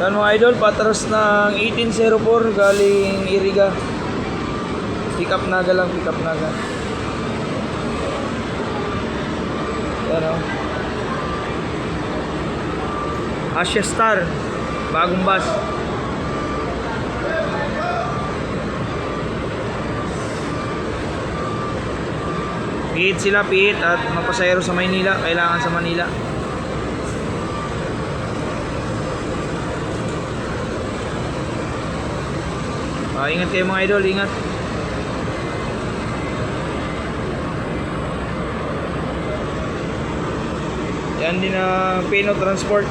Yan mga idol, patras ng 1804 galing Iriga. Pick up naga lang, pick up naga. Yan o. Asia Star, bagong bus. Pihit sila, pihit at mapasayro sa Maynila, kailangan sa Manila. Ingat kayo mga idol, ingat. Yan din na Pino Transport.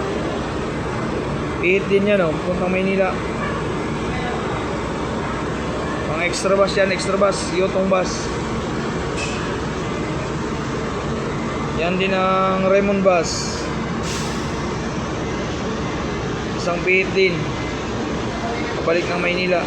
Pihit din yan o, puntang Maynila. Mga extra bus yan, extra bus, Yotong bus. Yan din ang Raymond bus. Isang pihit din, pabalik ng Maynila.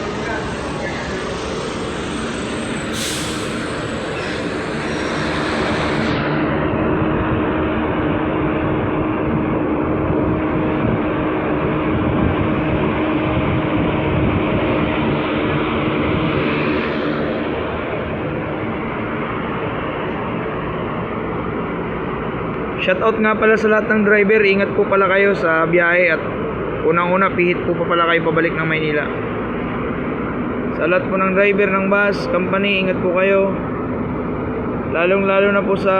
Shoutout nga pala sa lahat ng driver, ingat po pala kayo sa biyahe at unang-una pihit po pa pala kayo pabalik ng Maynila. Sa lahat po ng driver ng bus company, ingat po kayo. Lalong-lalo na po sa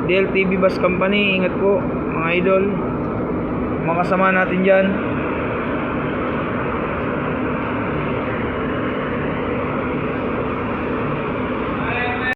DLTV Bus Company, ingat po mga idol. Mga kasama natin dyan.